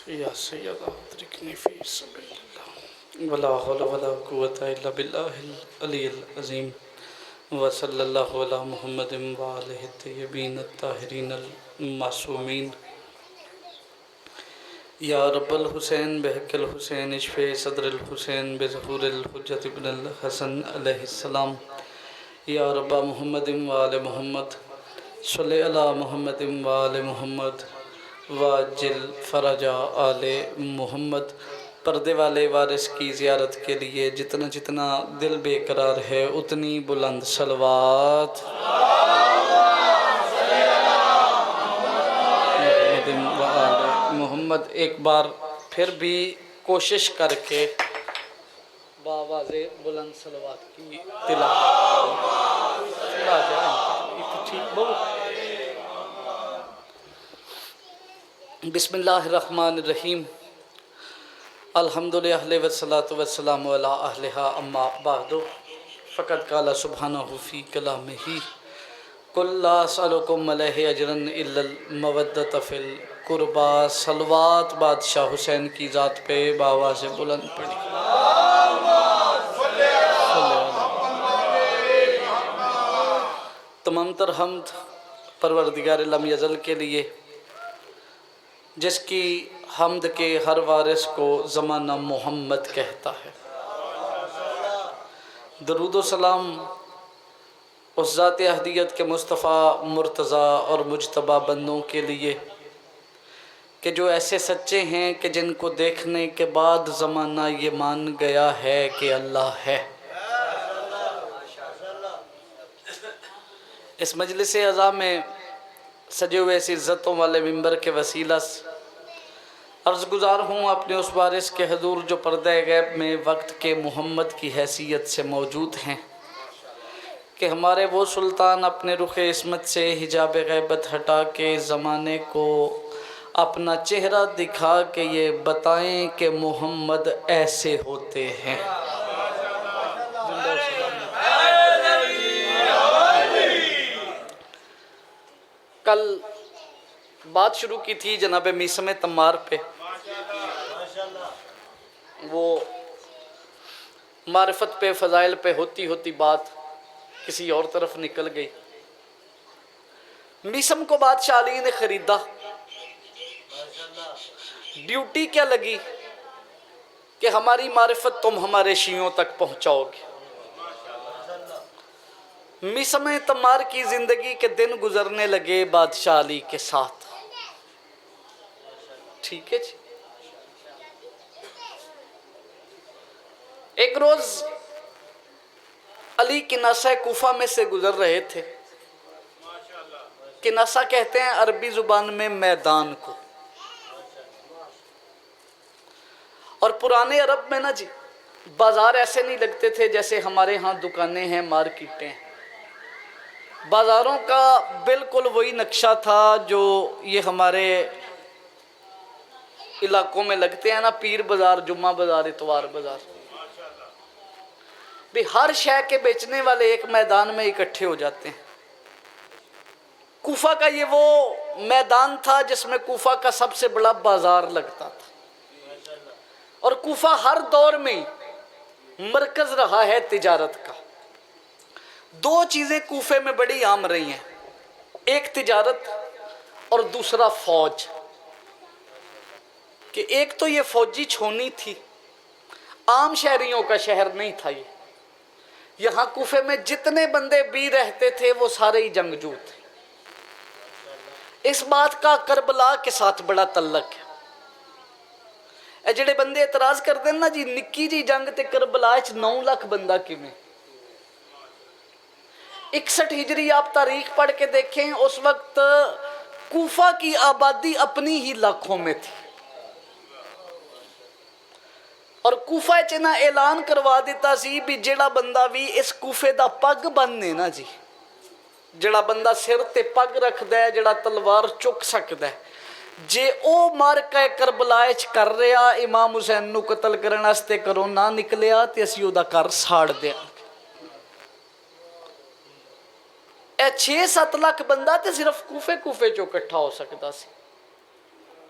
یا سیدہ ادرکنی فی سبیل اللہ ولا حول ولا قوة الا باللہ العلی العظیم وصلی اللہ علی محمد وآلہ الطیبین الطاہرین المعصومین یا رب الحسین بحق الحسین اشفِ صدر الحسین بظہور الحجت ابن الحسن علیہ السلام یا رب محمد وآل محمد صلی علی محمد وآل محمد واجل فرج آل محمد۔ پردے والے وارث کی زیارت کے لیے جتنا جتنا دل بے قرار ہے اتنی بلند صلوات محمد وآل محمد۔ ایک بار پھر بھی کوشش کر کے باواز بلند صلوات کی تلاوت بسم اللہ الرحمن الرحیم الحمدللہ والصلاة والسلام علی اہلہا اما بعد فقد قال سبحانہ فی کلامہ قل لا اسألکم علیہ اجرا الا المودۃ فی القربی۔ صلوات بادشاہ حسین کی ذات پہ باواز بلند پڑھی۔ تمام تر حمد پروردگار لم یزل کے لیے جس کی حمد کے ہر وارث کو زمانہ محمد کہتا ہے۔ درود و سلام اس ذات احدیت کے مصطفیٰ مرتضیٰ اور مجتبیٰ بندوں کے لیے کہ جو ایسے سچے ہیں کہ جن کو دیکھنے کے بعد زمانہ یہ مان گیا ہے کہ اللہ ہے۔ اس مجلس عزا میں سجے ہوئے اس عزتوں والے ممبر کے وسیلہ سے عرض گزار ہوں اپنے اس وارث کے حضور جو پردہ غیب میں وقت کے محمد کی حیثیت سے موجود ہیں کہ ہمارے وہ سلطان اپنے رخ عصمت سے حجاب غیبت ہٹا کے زمانے کو اپنا چہرہ دکھا کے یہ بتائیں کہ محمد ایسے ہوتے ہیں۔ کل بات شروع کی تھی جناب میثم تمار پہ، وہ معرفت پہ فضائل پہ ہوتی ہوتی بات کسی اور طرف نکل گئی۔ میثم کو بادشاہ علی نے خریدا، ڈیوٹی کیا لگی کہ ہماری معرفت تم ہمارے شیعوں تک پہنچاؤ گے۔ میثم تمار کی زندگی کے دن گزرنے لگے بادشاہ علی کے ساتھ۔ ٹھیک ہے جی۔ ایک روز علی کناسہ کوفہ میں سے گزر رہے تھے۔ کناسہ کہتے ہیں عربی زبان میں میدان کو، اور پرانے عرب میں نا جی بازار ایسے نہیں لگتے تھے جیسے ہمارے ہاں دکانیں ہیں، مارکیٹیں ہیں۔ بازاروں کا بالکل وہی نقشہ تھا جو یہ ہمارے علاقوں میں لگتے ہیں نا، پیر بازار، جمعہ بازار، اتوار بازار۔ بھی ہر شے کے بیچنے والے ایک میدان میں اکٹھے ہو جاتے ہیں۔ کوفہ کا یہ وہ میدان تھا جس میں کوفہ کا سب سے بڑا بازار لگتا تھا، اور کوفہ ہر دور میں مرکز رہا ہے تجارت کا۔ دو چیزیں کوفے میں بڑی عام رہی ہیں، ایک تجارت اور دوسرا فوج۔ کہ ایک تو یہ فوجی چھونی تھی، عام شہریوں کا شہر نہیں تھا یہ۔ یہاں کوفے میں جتنے بندے بھی رہتے تھے وہ سارے ہی جنگجو تھے۔ اس بات کا کربلا کے ساتھ بڑا تعلق ہے۔ اے جڑے بندے اعتراض کرتے ہیں نا جی نکی جی جنگ تے کربلا 9 لاکھ بندہ کیویں۔ 61 ہجری آپ تاریخ پڑھ کے دیکھیں، اس وقت کوفہ کی آبادی اپنی ہی لاکھوں میں تھی، اور کوفہ چنا اعلان کروا دیتا سی بھی جڑا بندہ بھی اس کوفے دا پگ بننے نا جی، جڑا بندہ سر تے پگ رکھدا ہے، جڑا تلوار چک سکدا ہے، جے او مارکہ کربلا وچ کر رہا امام حسین نو قتل کرن واسطے کرو نہ نکلیا تے اسی او دا گھر ساڑ دیاں۔ اے 6-7 لاکھ بندہ تے صرف کوفے چو اکٹھا ہو سکتا سی۔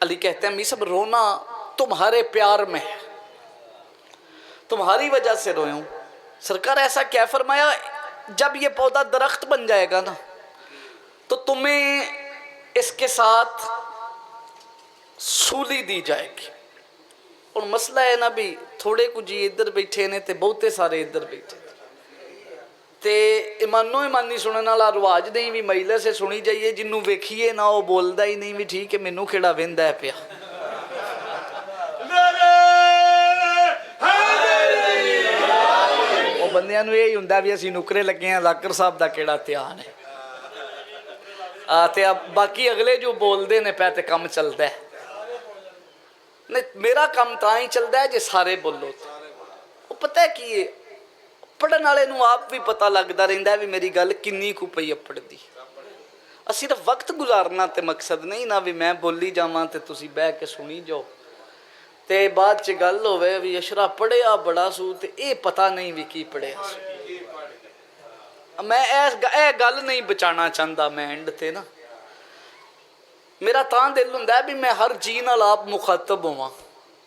علی کہتے ہیں میسم رونا تمہارے پیار میں ہے، تمہاری وجہ سے رویا ہوں۔ سرکار ایسا کیا فرمایا؟ جب یہ پودا درخت بن جائے گا نا تو تمہیں اس کے ساتھ سولی دی جائے گی۔ اور مسئلہ ہے نا بھی تھوڑے کچھ ادھر بیٹھے نے تے بہتے سارے ادھر بیٹھے تے ایمانو ایمانی سننے والا رواج نہیں بھی مجلس سے سنی جائیے، جنوں ویکھیے نہ وہ بولدا ہی نہیں بھی ٹھیک ہے مینوں کیڑا ویندا ہے پیا۔ وہ بندیاں نوں یہی ہوندا بھی اسی نکرے لگے ہیں ذاکر صاحب دا کیڑا دھیان ہے تے اب باقی اگلے جو بولدے نے پیا تے کم چلدا ہے۔ نہیں میرا کام تاں ہی چلدا ہے جے سارے بولو تے وہ پتہ ہے کی ہے پڑھن والے نوں آپ بھی پتہ لگدا رہندا ہے بھی میری گل کنی کو پئی اپڑدی۔ صرف وقت گزارنا تے مقصد نہیں نہ بھی میں بولی جاواں تے تسی بہ کے سنی جاؤ تے بعد چ گل ہوے بھی اشرا پڑھیا بڑا سو تے اے پتہ نہیں بھی کی پڑھیا سو۔ میں اے گل نہیں بچانا چاہتا میں اینڈ تے نا میرا تاں دل ہوندا ہے بھی میں ہر جی نال آپ مخاطب ہوواں،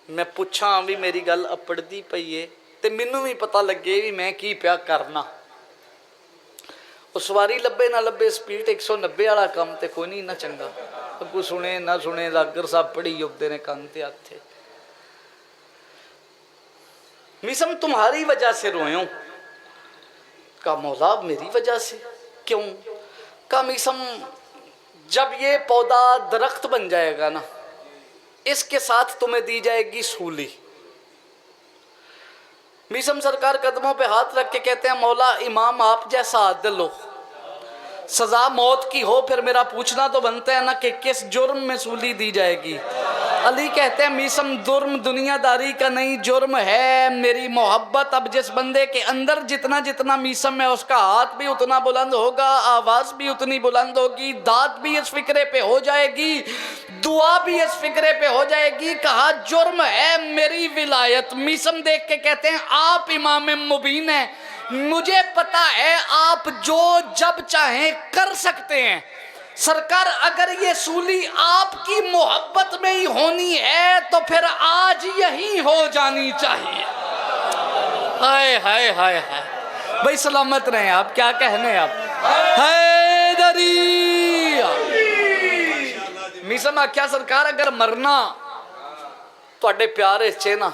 میں پوچھاں بھی میری گل اپڑدی پئی ہے تے مینوں بھی پتہ لگے بھی میں کی پیا کرنا۔ وہ سواری لبے نہ لبے سپیڈ 190 والا کام تے کوئی نہیں نہ چنگا، کوئی سنے نہ سنے ذاکر صاحب پڑھی ہوتے نے کان تے ہاتھ۔ میسم تمہاری وجہ سے روئے ہوں۔ کہا مولا میری وجہ سے کیوں؟ کہا میسم جب یہ پودا درخت بن جائے گا نا اس کے ساتھ تمہیں دی جائے گی سولی۔ میسم سرکار قدموں پہ ہاتھ رکھ کے کہتے ہیں مولا امام آپ جیسا عادل ہو، سزا موت کی ہو، پھر میرا پوچھنا تو بنتا ہے نا کہ کس جرم میں سولی دی جائے گی؟ علی کہتے ہیں میسم جرم دنیا داری کا نہیں، جرم ہے میری محبت۔ اب جس بندے کے اندر جتنا جتنا میسم ہے اس کا ہاتھ بھی اتنا بلند ہوگا، آواز بھی اتنی بلند ہوگی، داد بھی اس فکرے پہ ہو جائے گی، دعا بھی اس فکرے پہ ہو جائے گی۔ کہا جرم ہے میری ولایت۔ میسم دیکھ کے کہتے ہیں آپ امام مبین ہیں، مجھے پتا ہے آپ جو جب چاہیں کر سکتے ہیں۔ سرکار اگر یہ سولی آپ کی محبت میں ہی ہونی ہے تو پھر آج یہی ہو جانی چاہیے۔ ہائے ہائے ہائے ہائے بھائی سلامت رہیں آپ، کیا کہنے آپ؟ حیدری میسم آکھیا سرکار اگر مرنا تواڈے پیارے چے نا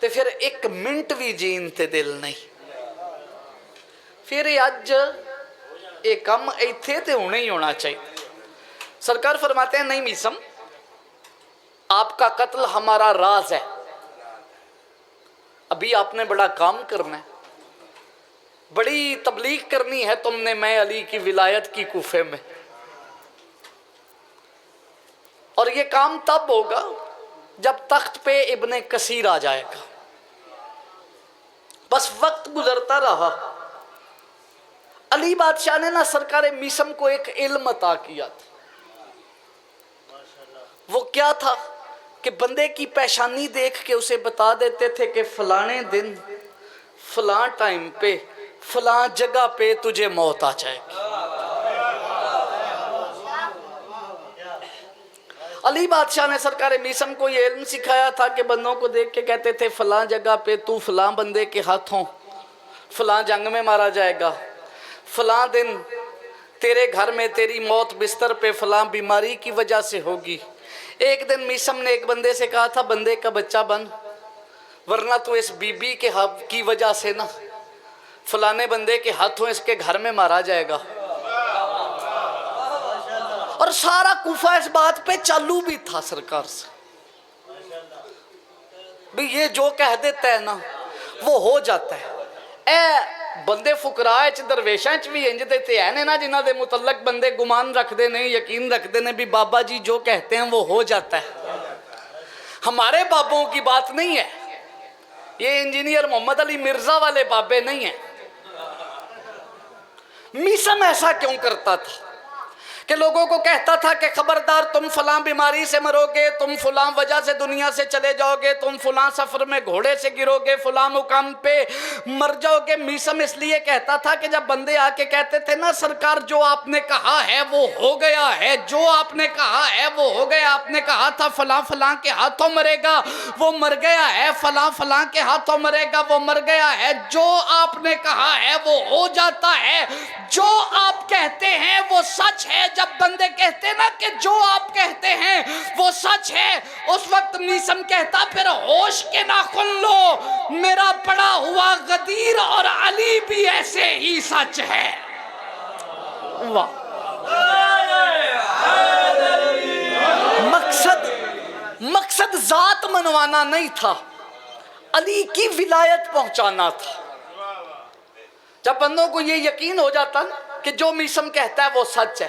تے پھر ایک منٹ بھی جین تے دل نہیں، پھر اج ایک کم ایتھے تے ہونے ہی ہونا چاہیے۔ سرکار فرماتے ہیں نہیں میسم آپ کا قتل ہمارا راز ہے، ابھی آپ نے بڑا کام کرنا ہے، بڑی تبلیغ کرنی ہے تم نے میں علی کی ولایت کی کوفے میں، اور یہ کام تب ہوگا جب تخت پہ ابن کثیر آ جائے گا۔ بس وقت گزرتا رہا، علی بادشاہ نے نا سرکار میسم کو ایک علم عطا کیا تھا۔ وہ کیا تھا کہ بندے کی پیشانی دیکھ کے اسے بتا دیتے تھے کہ فلانے دن فلاں ٹائم پہ فلاں جگہ پہ تجھے موت آ جائے گی۔ علی بادشاہ نے سرکار میسم کو یہ علم سکھایا تھا کہ بندوں کو دیکھ کے کہتے تھے فلاں جگہ پہ تو فلاں بندے کے ہاتھوں فلاں جنگ میں مارا جائے گا، فلاں دن تیرے گھر میں تیری موت بستر پہ فلاں بیماری کی وجہ سے ہوگی۔ ایک دن میسم نے ایک بندے سے کہا تھا بندے کا بچہ بن، ورنہ تو اس بی بی کے کی وجہ سے نا فلانے بندے کے ہاتھوں اس کے گھر میں مارا جائے گا۔ اور سارا کوفہ اس بات پہ چالو بھی تھا سرکار سے، بھی یہ جو کہہ دیتا ہے نا وہ ہو جاتا ہے۔ اے بندے فقراء چ درویشاں چ بھی انج دے تے ہیں نا جنہاں دے متعلق بندے گمان رکھ دے نہیں، یقین رکھ دے نے بھی بابا جی جو کہتے ہیں وہ ہو جاتا ہے۔ ہمارے بابوں کی بات نہیں ہے، یہ انجینئر محمد علی مرزا والے بابے نہیں ہیں۔ میسم ایسا کیوں کرتا تھا؟ کہ لوگوں کو کہتا تھا کہ خبردار تم فلاں بیماری سے مرو گے، تم فلاں وجہ سے دنیا سے چلے جاؤ گے، تم فلاں سفر میں گھوڑے سے گرو گے، فلاں مقام پہ مر جاؤ گے۔ میسم اس لیے کہتا تھا کہ جب بندے آ کے کہتے تھے نا سرکار جو آپ نے کہا ہے وہ ہو گیا ہے، جو آپ نے کہا ہے وہ ہو گیا، آپ نے کہا تھا فلاں فلاں کے ہاتھوں مرے گا وہ مر گیا ہے، فلاں فلاں کے ہاتھوں مرے گا وہ مر گیا ہے، جو آپ نے کہا ہے وہ ہو جاتا ہے، جو آپ کہتے ہیں وہ سچ ہے۔ جب بندے کہتے نا کہ جو آپ کہتے ہیں وہ سچ ہے، اس وقت میسم کہتا پھر ہوش کے ناخن لو، میرا پڑا ہوا غدیر اور علی بھی ایسے ہی سچ ہے۔ واہ، مقصد ذات منوانا نہیں تھا، علی کی ولایت پہنچانا تھا۔ جب بندوں کو یہ یقین ہو جاتا کہ جو میسم کہتا ہے وہ سچ ہے،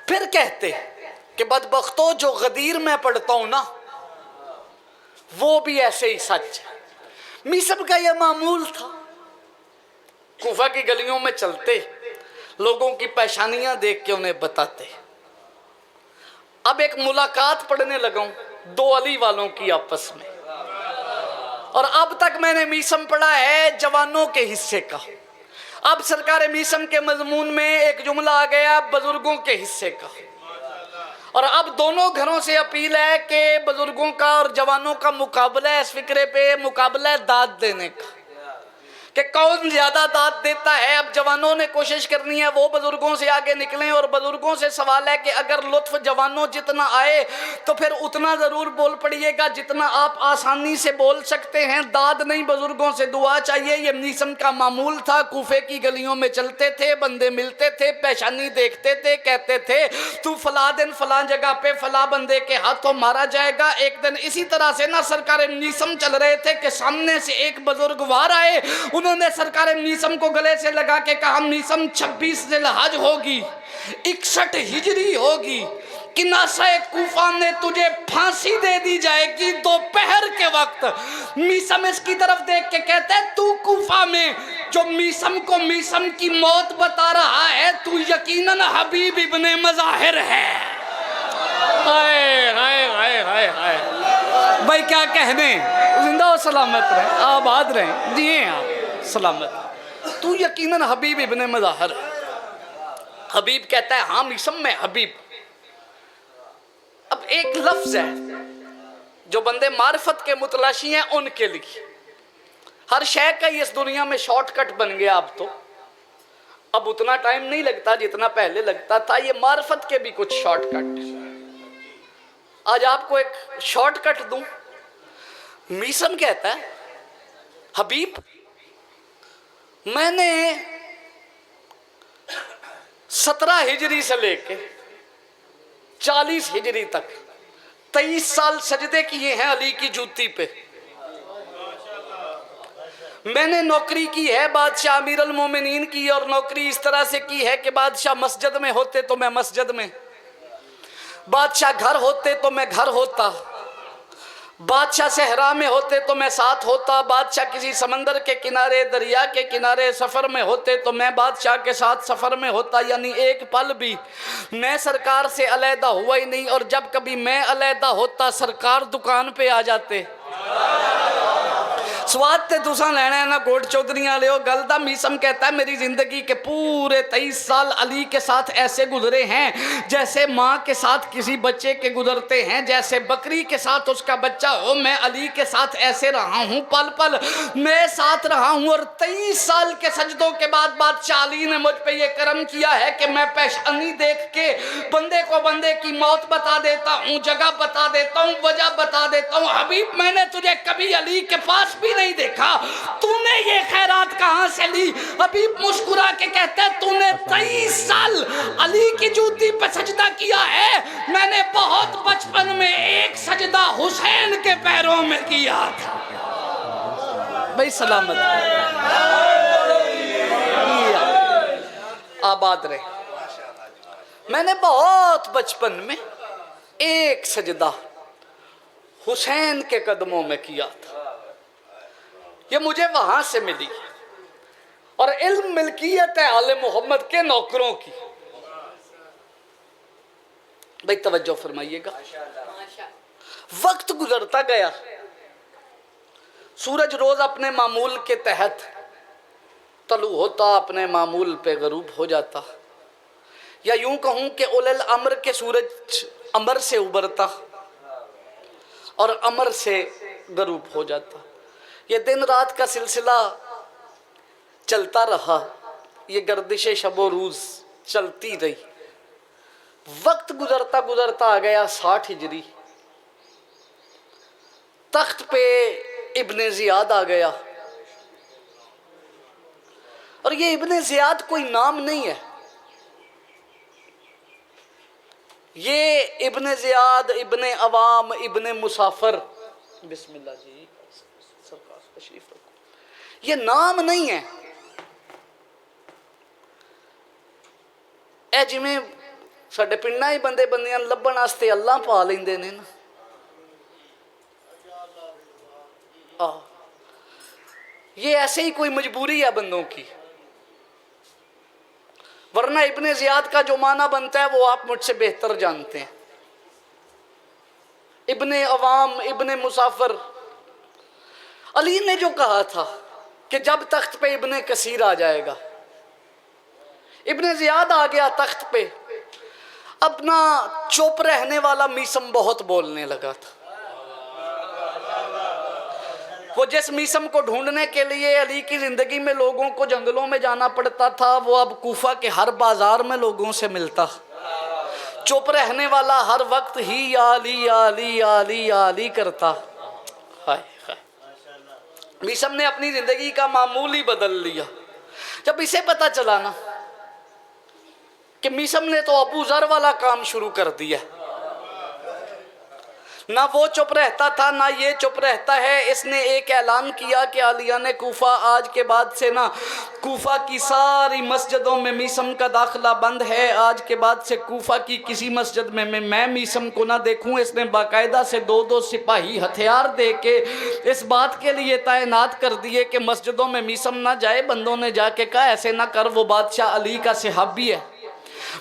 پھر کہتے کہ بدبختو جو غدیر میں پڑھتا ہوں نا وہ بھی ایسے ہی سچ ہے۔ میسم کا یہ معمول تھا، کوفہ کی گلیوں میں چلتے، لوگوں کی پیشانیاں دیکھ کے انہیں بتاتے۔ اب ایک ملاقات پڑھنے لگا ہوں دو علی والوں کی آپس میں، اور اب تک میں نے میسم پڑھا ہے جوانوں کے حصے کا، اب سرکار میسم کے مضمون میں ایک جملہ آ گیا بزرگوں کے حصے کا، اور اب دونوں گھروں سے اپیل ہے کہ بزرگوں کا اور جوانوں کا مقابلہ ہے، اس فکرے پہ مقابلہ ہے داد دینے کا کہ کون زیادہ داد دیتا ہے۔ اب جوانوں نے کوشش کرنی ہے وہ بزرگوں سے آگے نکلیں، اور بزرگوں سے سوال ہے کہ اگر لطف جوانوں جتنا آئے تو پھر اتنا ضرور بول پڑیے گا جتنا آپ آسانی سے بول سکتے ہیں، داد نہیں بزرگوں سے دعا چاہیے۔ یہ میسم کا معمول تھا، کوفے کی گلیوں میں چلتے تھے، بندے ملتے تھے، پیشانی دیکھتے تھے، کہتے تھے تو فلاں دن فلاں جگہ پہ فلاں بندے کے ہاتھوں مارا جائے گا۔ ایک دن اسی طرح سے نہ سرکار میسم چل رہے تھے کہ سامنے سے ایک بزرگوار آئے، انہوں نے سرکار میسم کو گلے سے لگا کے کہا میسم 26 ذی الحج ہوگی، 61 ہجری ہوگی، کناسہ کوفہ نے تجھے پھانسی دے دی جائے گی دوپہر کے وقت۔ میسم اس کی طرف دیکھ کے کہتا ہے تو کوفہ میں جو میسم کو میسم کی موت بتا رہا ہے تو یقیناً حبیب ابن مظاہر ہے۔ ہائے ہائے ہائے ہائے ہائے، بھائی کیا کہنے، زندہ و سلامت رہیں، آباد رہیں، جیئیں آپ سلامت، تو یقیناً حبیب ابن مظاہر ہے۔ حبیب کہتا ہے ہاں میسم میں حبیب۔ اب ایک لفظ ہے جو بندے معرفت کے متلاشی ہیں ان کے لیے، ہر شے کا ہی اس دنیا میں شارٹ کٹ بن گیا اب اتنا ٹائم نہیں لگتا جتنا پہلے لگتا تھا، یہ معرفت کے بھی کچھ شارٹ کٹ۔ آج آپ کو ایک شارٹ کٹ دوں، میسم کہتا ہے حبیب میں نے 17 ہجری سے لے کے 40 ہجری تک 23 سال سجدے کیے ہیں علی کی جوتی پہ، میں نے نوکری کی ہے بادشاہ امیر المومنین کی، اور نوکری اس طرح سے کی ہے کہ بادشاہ مسجد میں ہوتے تو میں مسجد میں، بادشاہ گھر ہوتے تو میں گھر ہوتا، بادشاہ صحرا میں ہوتے تو میں ساتھ ہوتا، بادشاہ کسی سمندر کے کنارے دریا کے کنارے سفر میں ہوتے تو میں بادشاہ کے ساتھ سفر میں ہوتا، یعنی ایک پل بھی میں سرکار سے علیحدہ ہوا ہی نہیں، اور جب کبھی میں علیحدہ ہوتا سرکار دکان پہ آ جاتے۔ سواد تے تساں لینا ہے نا کوٹ چودھریاں لے ہو گل دا۔ میسم کہتا ہے میری زندگی کے پورے 23 سال علی کے ساتھ ایسے گزرے ہیں جیسے ماں کے ساتھ کسی بچے کے گزرتے ہیں، جیسے بکری کے ساتھ اس کا بچہ ہو، میں علی کے ساتھ ایسے رہا ہوں، پل پل میں ساتھ رہا ہوں۔ اور 23 سال کے سجدوں کے بعد بادشاہ علی نے مجھ پہ یہ کرم کیا ہے کہ میں پیشانی دیکھ کے بندے کو بندے کی موت بتا دیتا ہوں، جگہ بتا دیتا ہوں، وجہ بتا دیتا ہوں۔ حبیب میں نے تجھے کبھی علی کے پاس بھی نہیں دیکھا، تو نے یہ خیرات کہاں سے لی؟ حبیب مسکرا کے کہتا ہے تو نے 23 سال علی کی جوتی پہ سجدہ کیا ہے، میں نے بہت بچپن میں ایک سجدہ حسین کے پیروں میں کیا تھا۔ بھائی سلامت آباد رہے، میں نے بہت بچپن میں ایک سجدہ حسین کے قدموں میں کیا تھا، یہ مجھے وہاں سے ملی، اور علم ملکیت ہے آل محمد کے نوکروں کی۔ بھائی توجہ فرمائیے گا. وقت گزرتا گیا، سورج روز اپنے معمول کے تحت طلوع ہوتا، اپنے معمول پہ غروب ہو جاتا، یا یوں کہوں کہ اولل الامر کے سورج امر سے ابھرتا اور امر سے غروب ہو جاتا. یہ دن رات کا سلسلہ چلتا رہا، یہ گردش شب و روز چلتی رہی. وقت گزرتا گزرتا آ گیا 60 ہجری. تخت پہ ابن زیاد آ گیا، اور یہ ابن زیاد کوئی نام نہیں ہے، یہ ابن زیاد ابن عوام ابن مسافر، بسم اللہ جی سرکار تشریف رکھو، یہ نام نہیں ہے. اے جویں ساڈے پنڈاں ہی بندے بندیاں لبن واسطے اللہ پا لیندے نے نا. یہ ایسے ہی کوئی مجبوری ہے بندوں کی، ورنہ ابن زیاد کا جو معنی بنتا ہے وہ آپ مجھ سے بہتر جانتے ہیں. ابن عوام ابن مسافر. علی نے جو کہا تھا کہ جب تخت پہ ابن کثیر آ جائے گا، ابن زیاد آ گیا تخت پہ. اپنا چپ رہنے والا میسم بہت بولنے لگا تھا. وہ جس میسم کو ڈھونڈنے کے لیے علی کی زندگی میں لوگوں کو جنگلوں میں جانا پڑتا تھا، وہ اب کوفہ کے ہر بازار میں لوگوں سے ملتا. چپ رہنے والا ہر وقت ہی یا علی یا علی یا علی یا علی کرتا. میسم نے اپنی زندگی کا معمول ہی بدل لیا. جب اسے پتا چلا نا کہ میسم نے تو ابو ذر والا کام شروع کر دیا، نہ وہ چپ رہتا تھا نہ یہ چپ رہتا ہے. اس نے ایک اعلان کیا کہ عالیان کوفہ آج کے بعد سے نا کوفہ کی ساری مسجدوں میں میسم کا داخلہ بند ہے. آج کے بعد سے کوفہ کی کسی مسجد میں میسم کو نہ دیکھوں. اس نے باقاعدہ سے 2 سپاہی ہتھیار دے کے اس بات کے لیے تعینات کر دیے کہ مسجدوں میں میسم نہ جائے. بندوں نے جا کے کہا ایسے نہ کر، وہ بادشاہ علی کا صحابی ہے،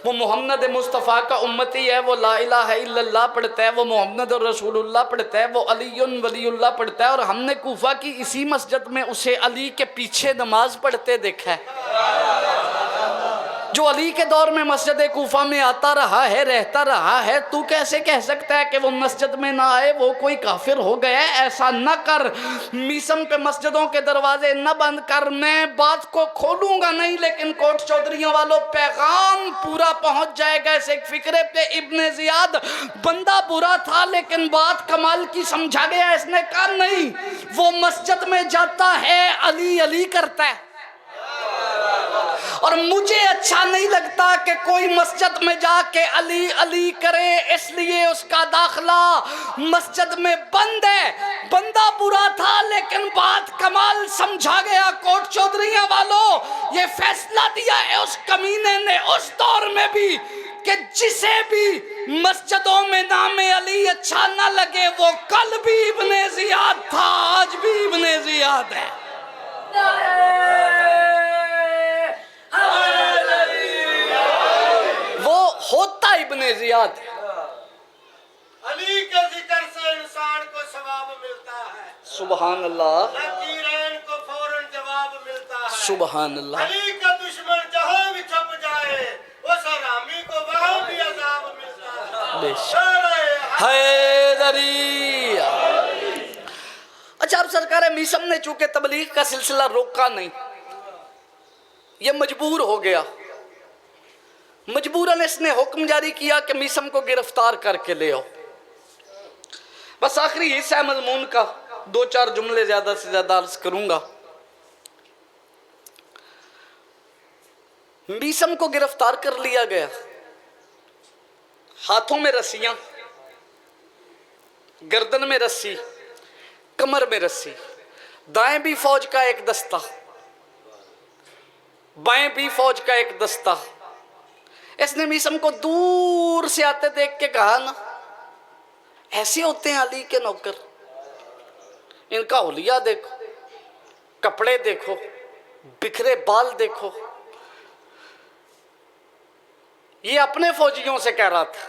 وہ محمد مصطفیٰ کا امتی ہے، وہ لا الہ الا اللہ پڑھتا ہے، وہ محمد رسول اللہ پڑھتا ہے، وہ علی ولی اللہ پڑھتا ہے، اور ہم نے کوفہ کی اسی مسجد میں اسے علی کے پیچھے نماز پڑھتے دیکھا ہے. جو علی کے دور میں مسجد کوفہ میں آتا رہا ہے، رہتا رہا ہے، تو کیسے کہہ سکتا ہے کہ وہ مسجد میں نہ آئے وہ کوئی کافر ہو گیا ہے؟ ایسا نہ کر، میسم پہ مسجدوں کے دروازے نہ بند کر. میں بات کو کھولوں گا نہیں، لیکن کوٹ چودھریوں والوں پیغام پورا پہنچ جائے گا. اس ایک فکرے پہ ابن زیاد بندہ برا تھا لیکن بات کمال کی سمجھا گیا. اس نے کہا نہیں، وہ مسجد میں جاتا ہے علی علی کرتا ہے، اور مجھے اچھا نہیں لگتا کہ کوئی مسجد میں جا کے علی علی کرے، اس لیے اس کا داخلہ مسجد میں بند ہے. بندہ برا تھا لیکن بات کمال سمجھا گیا. کوٹ چودھریاں والوں، یہ فیصلہ دیا ہے اس کمینے نے اس دور میں بھی کہ جسے بھی مسجدوں میں نام علی اچھا نہ لگے، وہ کل بھی ابن زیاد تھا، آج بھی ابن زیاد ہے. وہ ہوتا ابن زیاد. علی کے ذکر سے انسان کو ثواب ملتا ہے، سبحان اللہ، نکیرین کو فوراً جواب ملتا ہے. سبحان اللہ. علی کا دشمن جہاں بھی چھپ جائے، اس حرامی کو وہاں بھی عذاب ملتا ہے. حیدری. اچھا، اب سرکار میسم نے چونکہ تبلیغ کا سلسلہ روکا نہیں، یہ مجبور ہو گیا. مجبوراً اس نے حکم جاری کیا کہ میسم کو گرفتار کر کے لے آؤ. بس آخری حصہ مضمون کا 2-4 جملے زیادہ سے زیادہ عرض کروں گا. میسم کو گرفتار کر لیا گیا، ہاتھوں میں رسیاں، گردن میں رسی، کمر میں رسی. دائیں بھی فوج کا ایک دستہ، بائیں بھی فوج کا ایک دستہ. اس نے میسم کو دور سے آتے دیکھ کے کہا نا، ایسے ہوتے ہیں علی کے نوکر، ان کا حلیہ دیکھو، کپڑے دیکھو، بکھرے بال دیکھو. یہ اپنے فوجیوں سے کہہ رہا تھا.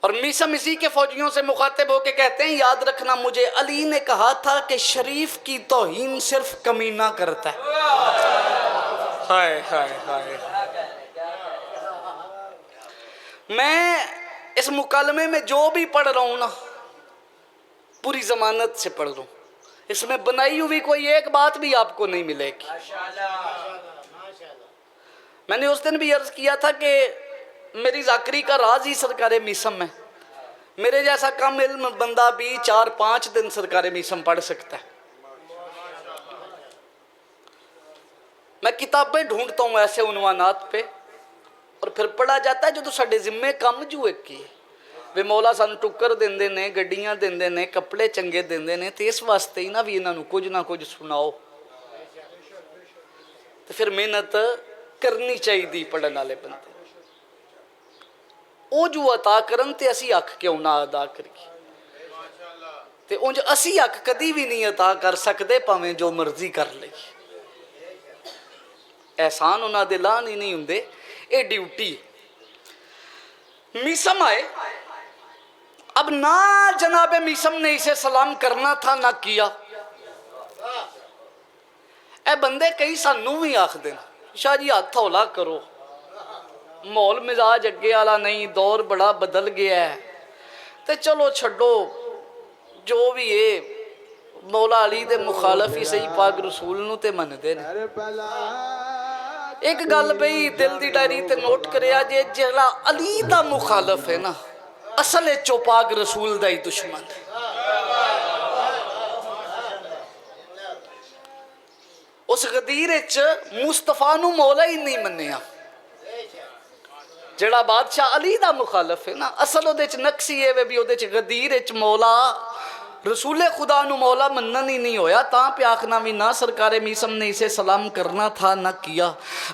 اور میسم اسی کے فوجیوں سے مخاطب ہو کے کہتے ہیں یاد رکھنا مجھے علی نے کہا تھا کہ شریف کی توہین صرف کمینہ کرتا ہے. ہائے ہائے ہائے. میں اس مکالمے میں جو بھی پڑھ رہا ہوں نا پوری ضمانت سے پڑھ رہا ہوں, اس میں بنائی ہوئی کوئی ایک بات بھی آپ کو نہیں ملے گی. میں نے اس دن بھی عرض کیا تھا کہ میری ذاکری کا راز ہی سرکار میسم ہے. میرے جیسا کم علم بندہ بھی 4-5 دن سرکار میسم پڑھ سکتا ہے. میں کتابیں ڈھونڈتا ہوں ایسے عنوانات پہ اور پھر پڑھا جاتا ہے جو تو ساڈے ذمے کم جو ایک کی وے مولا سان ٹکر دیندے نے, گڈیاں دیندے نے, کپڑے چنگے دیندے نے, تے اس واسطے ہی نا بھی انہاں نوں کچھ نہ کچھ سناؤ. تو پھر محنت کرنی چاہیے پڑھن والے بندے. او جو عطا کرن تے اسی حق کیوں نہ ادا کریے, تے اونج اسی حق کدی بھی نہیں عطا کر سکدے پاویں جو مرضی کر لئیے. احسان انہاں دے لان ہی نہیں ہوندے, اے ڈیوٹی. میسم آئے, اب نہ جناب میسم نے اسے سلام کرنا تھا نہ کیا. اے بندے کئی سانوں بھی آکھ دیں شاہ جی ہاتھ ہولا کرو, مول مزاج اگے والا نہیں, دور بڑا بدل گیا ہے, تے چلو چھڈو جو بھی ہے. مولا علی دے مخالف ہی صحیح پاک رسول نو تے من دے نے. ایک گل بھئی دل دی ڈائری تے نوٹ کریا جے جڑا علی دا مخالف ہے نا اصل چو پاک رسول دا ہی دشمن ہے. اس غدیر اچ مصطفیٰ نو مولا ہی نہیں منیا. جڑا بادشاہ علی دا مخالف ہے نا اصل او دے چ نقصی ہے بھی او دے چ غدیر اچ مولا رسول خدا نو مولا منن ہی نہیں ہویا. تاں پہ آخنا بھی نہ سرکار میسم نے اسے سلام کرنا تھا نہ کیا.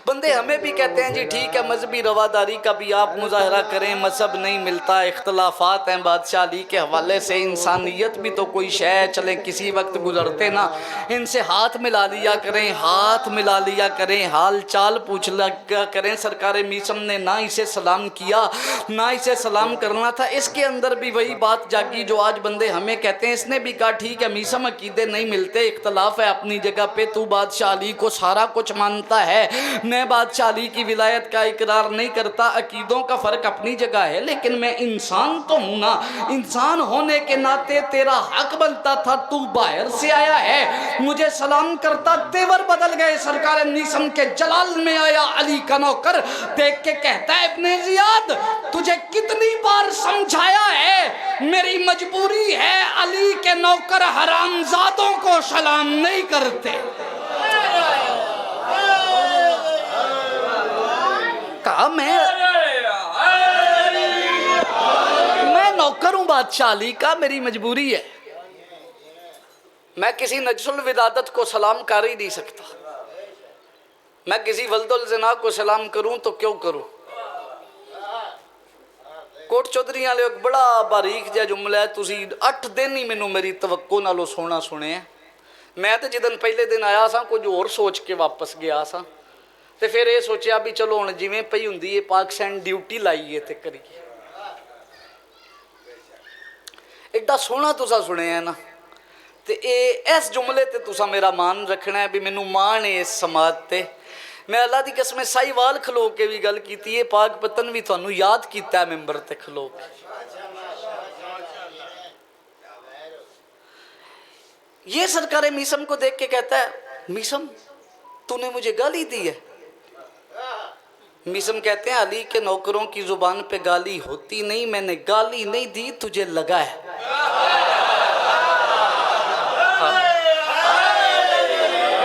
بندے ہمیں بھی کہتے ہیں جی ٹھیک ہے مذہبی رواداری کا بھی آپ مظاہرہ کریں, مذہب نہیں ملتا, اختلافات ہیں بادشاہ علی کے حوالے سے, انسانیت بھی تو کوئی شے ہے, چلیں کسی وقت گزرتے نا ان سے ہاتھ ملا لیا کریں, ہاتھ ملا لیا کریں, حال چال پوچھ لیا کریں. سرکار میسم نے نہ اسے سلام کیا نہ اسے سلام کرنا تھا. اس کے اندر بھی وہی بات جاگی جو آج بندے ہمیں کہتے ہیں. اس نے بھی کہا ٹھیک ہے میسم عقیدے نہیں ملتے, اختلاف ہے اپنی جگہ پہ, تو بادشاہ علی کو سارا کچھ مانتا ہے, میں بادشاہ علی کی ولایت کا اقرار نہیں کرتا, عقیدوں کا فرق اپنی جگہ ہے, لیکن میں انسان تو ہوں نا, انسان ہونے کے ناطے تیرا حق بنتا تھا, تو باہر سے آیا ہے مجھے سلام کرتا. تیور بدل گئے. سرکار میسم کے جلال میں آیا علی کا نوکر, دیکھ کے کہتا ہے ابن زیاد تجھے کتنی بار سمجھایا ہے, میری مجبوری ہے, علی کے نوکر حرامزادوں کو سلام نہیں کرتے. کہا میں نوکر ہوں بادشاہ علی کا, میری مجبوری ہے, میں کسی نجس الودادت کو سلام کر ہی نہیں سکتا. میں کسی ولد الزنا کو سلام کروں تو کیوں کروں. کوٹ چودھری والے ایک بڑا باریک جہا جملہ ہے, تسی 8 دن ہی مینوں میری توقع نالوں سونا سنے ہیں. میں تو جدن پہلے دن آیا سا کچھ اور سوچ کے واپس گیا سا, تے پھر یہ سوچیا بھی چلو ہن جویں پئی ہوندی ہے پاکستان ڈیوٹی لائیے تے کریے. ایڈا سونا تسا سنے ہیں نا, تے اس جملے تے تسا میرا مان رکھنا ہے بھی مینوں مان ہے اس سماعت تے. میں اللہ دی قسم سائی وال کھلو کے بھی گل کیتی ہے, پاک پتن بھی تھانوں یاد کیتا ہے ممبر تے کھلو کے. یہ سرکار میسم کو دیکھ کے کہتا ہے میسم تو نے مجھے گالی دی ہے. میسم کہتے ہیں علی کے نوکروں کی زبان پہ گالی ہوتی نہیں, میں نے گالی نہیں دی, تجھے لگا ہے.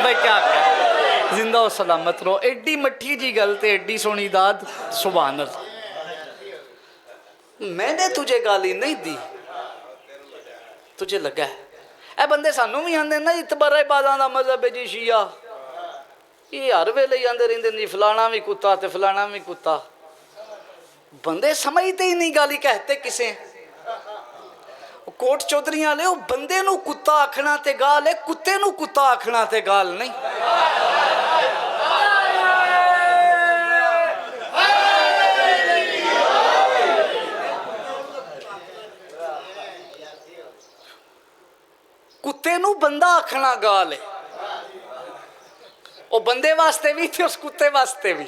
میں کیا کہا, زندہ و سلامت رہو. ایڈی مٹھی جی گل تے ایڈی سونی داد, سبحان اللہ. میں نے تجھے گالی نہیں دی, تجھے لگا ہے. اے بندے سانوں بھی آندے نا اتبارہ باداں دا مذہب ہے جی شیعہ, یہ ہر ویلے ہی آندے رہندے جی فلانا بھی کتا تے فلانا بھی کتا. بندے سمجھتے ہی نہیں گالی کہتے کسے. کوٹ چودھری والے وہ بندے نو کتا آکھنا تے گال ہے, کتے نو کتا آکھنا تے گال نہیں. ਇਹਨੂੰ ਬੰਦਾ ਆਖਣਾ ਗਾਲ ਹੈ। ਉਹ ਬੰਦੇ ਵਾਸਤੇ ਵੀ ਤੇ ਉਸ ਕੁੱਤੇ ਵਾਸਤੇ ਵੀ।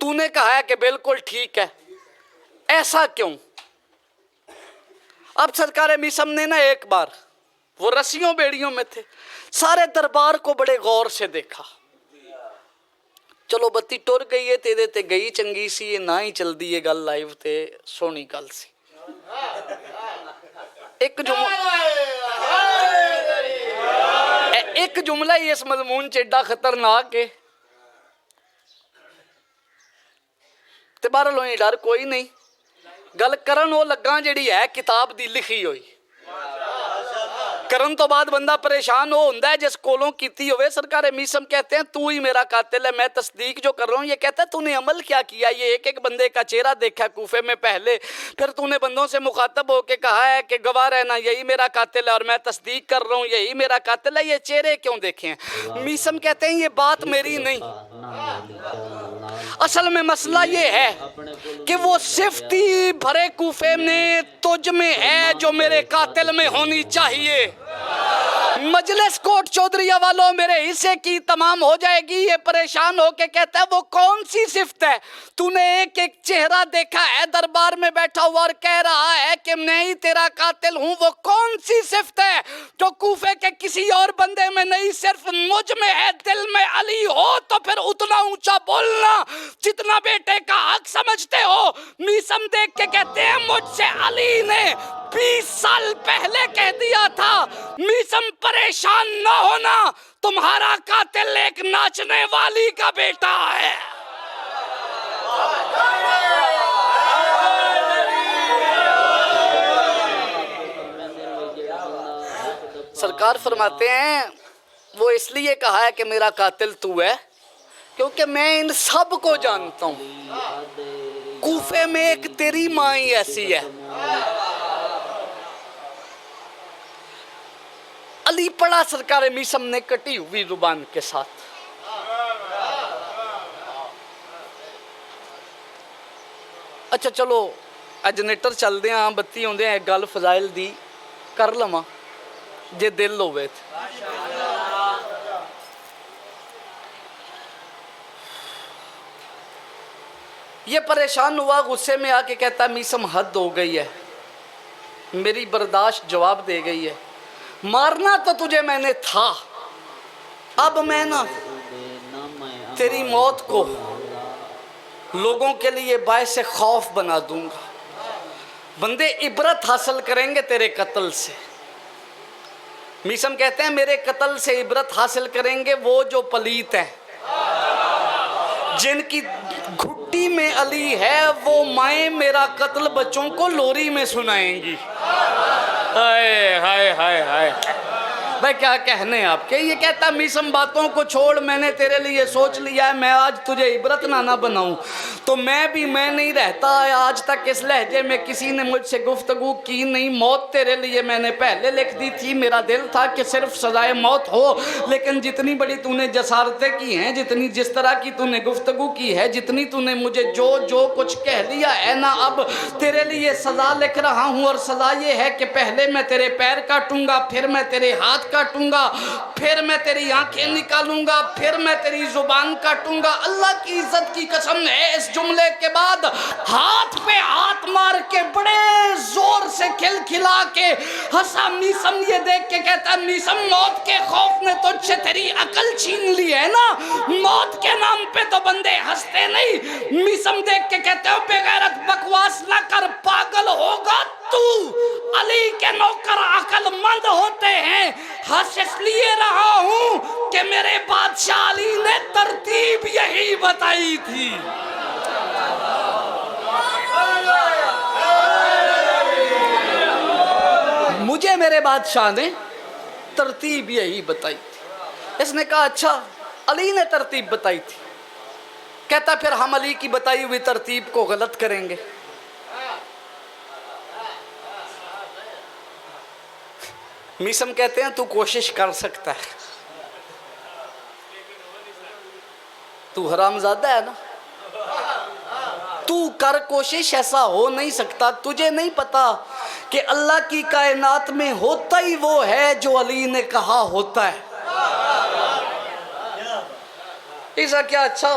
تو نے کہا ہے کہ بالکل ٹھیک ہے، ایسا کیوں؟ اب سرکار میثم نے نا ایک بار، وہ رسیوں بیڑیوں میں تھے، سارے دربار کو بڑے غور سے دیکھا، چلو بتی ٹر گئی ہے تیرے تے گئی چنگی سی، یہ نہ ہی چل دی یہ گل لائیو تے سونی گل سی۔ ایک جملہ ہی اس مضمون چیڈا خطرناک ہے تے بارہ لوئیں ڈر کوئی نہیں، گل کرن وہ لگاں جڑی ہے کتاب دی لکھی ہوئی، کرن تو بعد بندہ پریشان ہو ہوندا ہے جس کولوں کیتی ہوئے۔ سرکار میثم کہتے ہیں تو ہی میرا قاتل ہے، میں تصدیق جو کر رہا ہوں۔ یہ کہتا ہے تو نے عمل کیا کیا؟ یہ ایک ایک بندے کا چہرہ دیکھا کوفے میں پہلے، پھر تو نے بندوں سے مخاطب ہو کے کہا ہے کہ گواہ رہنا یہی میرا قاتل ہے اور میں تصدیق کر رہا ہوں یہی میرا قاتل ہے، یہ چہرے کیوں دیکھیں؟ میثم کہتے ہیں یہ بات میری نہیں، اصل میں مسئلہ یہ ہے کہ وہ صفتی بھرے کوفے میں تجھ میں ہے جو میرے قاتل میں ہونی چاہیے۔ مجلس کوٹ چودھریہ والوں میرے حصے کی تمام ہو جائے گی۔ یہ پریشان ہو کے کہتا ہے وہ کون سی صفت ہے؟ تو نے ایک ایک چہرہ دیکھا ہے دربار میں بیٹھا ہوا اور کہہ رہا ہے کہ میں ہی تیرا قاتل ہوں، وہ کون سی صفت ہے جو کوفے کے کسی اور بندے میں نہیں صرف مجھ میں ہے؟ دل میں علی ہو تو پھر اتنا اونچا بولنا جتنا بیٹے کا حق سمجھتے ہو۔ میثم دیکھ کے کہتے ہیں مجھ سے علی نے 20 سال پہلے کہہ دیا تھا میثم پریشان نہ ہونا، تمہارا قاتل ایک ناچنے والی کا بیٹا ہے۔ سرکار فرماتے ہیں وہ اس لیے کہا ہے کہ میرا قاتل تو ہے کیونکہ میں ان سب کو جانتا ہوں۔ کوفے میں ایک تیری ماں ہی ایسی ہے۔ علی پڑھا سرکار میثم نے کٹی ہوئی زبان کے ساتھ۔ اچھا چلو جنریٹر چل دے ہاں، بتی ہوندے ہیں، گل فضائل دی کر لواں جے دل ہوئے تھے۔ یہ پریشان ہوا، غصے میں آ کے کہتا میثم حد ہو گئی ہے، میری برداشت جواب دے گئی ہے، مارنا تو تجھے میں نے تھا، اب میں نا تیری موت کو لوگوں کے لیے باعث خوف بنا دوں گا، بندے عبرت حاصل کریں گے تیرے قتل سے۔ میثم کہتے ہیں میرے قتل سے عبرت حاصل کریں گے وہ جو پلیت ہیں، جن کی گھٹی میں علی ہے، وہ مائیں میرا قتل بچوں کو لوری میں سنائیں گی۔ ہائے ہائے ہائے ہائے بھائی کیا کہنے آپ کے؟ یہ کہتا میثم باتوں کو چھوڑ، میں نے تیرے لیے سوچ لیا ہے، میں آج تجھے عبرت نہ بناؤں تو میں بھی میں نہیں رہتا۔ آج تک اس لہجے میں کسی نے مجھ سے گفتگو کی نہیں، موت تیرے لیے میں نے پہلے لکھ دی تھی، میرا دل تھا کہ صرف سزائے موت ہو، لیکن جتنی بڑی تو نے جسارتیں کی ہیں، جتنی جس طرح کی تو نے گفتگو کی ہے، جتنی تو نے مجھے جو کچھ کہہ لیا ہے نا، اب تیرے لیے سزا لکھ رہا ہوں، اور سزا یہ ہے کہ پہلے میں تیرے پیر کاٹوں گا، پھر میں تیرے ہاتھ کاٹوں گا، پھر میں تیری آنکھیں نکالوں گا، پھر میں تیری زبان کاٹوں گا۔ اللہ کی عزت کی قسم ہے اس جملے کے بعد ہاتھ پہ ہاتھ مار کے بڑے زور سے کھلا کے ہنسا میثم۔ یہ دیکھ کے کہتا ہے میثم موت کے خوف نے تجھ سے تیری عقل چھین لی ہے نا، موت کے نام پہ تو بندے ہنستے نہیں۔ میثم دیکھ کے کہتے ہو بے غیرت بکواس نہ کر، پاگل ہوگا تو، علی کے نوکر عقل مند ہوتے ہیں، ہنس اس لیے رہا ہوں کہ میرے بادشاہ علی نے ترتیب یہی بتائی تھی۔ مجھے میرے بادشاہ نے ترتیب یہی بتائی تھی۔ اس نے کہا اچھا علی نے ترتیب بتائی تھی، کہتا پھر ہم علی کی بتائی ہوئی ترتیب کو غلط کریں گے۔ میثم کہتے ہیں تو کوشش کر سکتا ہے، تو حرامزادہ ہے نا، تو کر کوشش، ایسا ہو نہیں سکتا۔ تجھے نہیں پتا کہ اللہ کی کائنات میں ہوتا ہی وہ ہے جو علی نے کہا ہوتا ہے۔ ایسا کیا اچھا